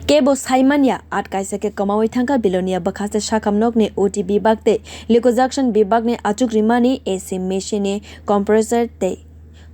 Kebo saimanya at kaisa ke kamawai thangka belonia bakhaste Sakham nogni OTB bakte liquefaction bibagne achuk rimani AC machine compressor te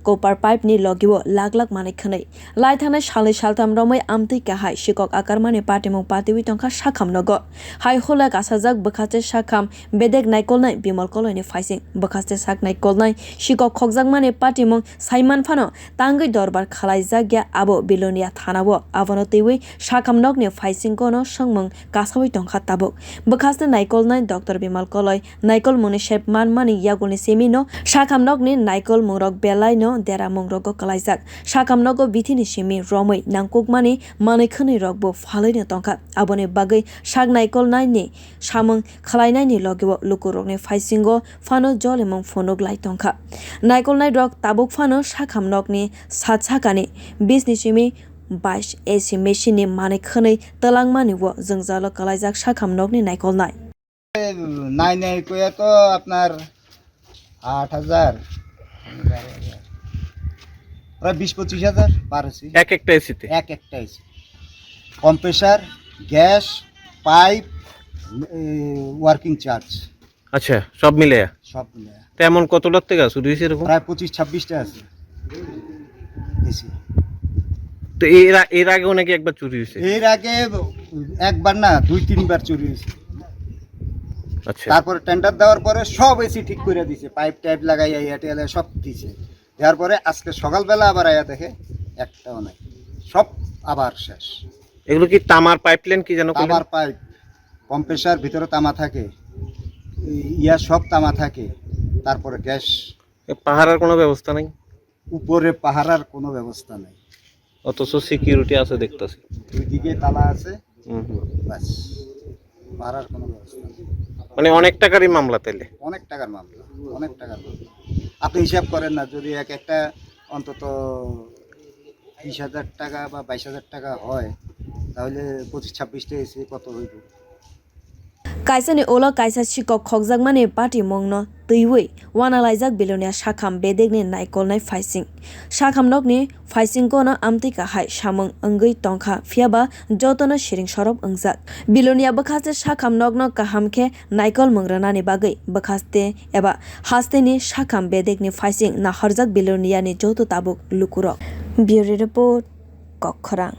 copper pipe ni logiwo lakh mane khnai lai thana shalai shaltam romai amtwi kahai sikok akar mane patimung patiwi tongkha Sakham nogo hai hola kasajak bakhaste Sakham bedek naikol nai bimal koloi ni faising bakhaste sak naikol nai sikok khokjak mane patimung saiman phano tangoi dorbar khalai jagya abo belonia thanao abono tewi Sakham nogni faising kono samwng kasawi tongkha tabuk bakhaste naikol nai Dr. bimal koloi naikol muni shep mani yagulni semino Sakham nogni naikol mungrok belai no dera mungrogo kalaijak Sakham nogo bithini simi romoi nangkukmani manui khwni rokbo phalai no tongkha aboni bagui sak naikol nai ni samwng khwlai nai ni logiwo lukurokni faisingo phano jolimung phunuk lai tongkha naikol nai rok tabuk phano Sakham nogni satsakani 20 ni simi 22 AC machine ni manui khwni talangmani wo jongjalo kalaijak Sakham nogni naikol nai নাই কইয়া তো আপনার 8,000 প্রায় 20-25,000 পারছি একটা এসিতে একটা AC compressor gas pipe working charge আচ্ছা সব মিলে তেমন কত লাখ টাকা চুরি হয়েছে এরকম প্রায় 25-26টা আছে এসি তো এর আগেও নাকি একবার চুরি হয়েছে এর আগে একবার না 2-3 বার চুরি হয়েছে আচ্ছা তারপরে টেন্ডার দেওয়ার পরে সব এসি ঠিক করে দিয়েছে পাইপ টাইপ লাগাইয়া এয়ারটেল সব দিয়েছে দেওয়ার পরে আজকে সকালবেলা আবার আয়া দেখে একটাও নাই সব আবার শেষ এগুলো কি তামার পাইপলাইন কি জানো তামার পাইপ কম্প্রেসার ভিতরে তামা থাকে ইয়া সব তামা থাকে তারপরে গ্যাস পাহারার কোনো ব্যবস্থা নাই উপরে পাহারার কোনো ব্যবস্থা নাই অথচ সিকিউরিটি আছে দেখতেছি দুই দিকে তালা আছে বাস পাহারার কোনো ব্যবস্থা নেই মানে অনেক টাকারই মামলা তাইলে অনেক টাকার মামলা আপনি হিসাব করেন না যদি একটা অন্তত 20,000 টাকা বা 22,000 টাকা হয় তাহলে 25-26টা এসে কত হইব kaisani ola kaisa sikok khokjak mani party mongno tuiwi wana laijak belonia Sakham bedegni naikol nai faising Sakham nogni faising kono amtwi kahai samwng ongui tongkha phiaba jotono siring sorop ongjak belonia bakhaste Sakham nogno kahamkhe naikol mungrani bagui bakhaste eba hasteni Sakham bedegni faising na harjak belonia ni joto tabuk lukurok bureau report Kokhrang।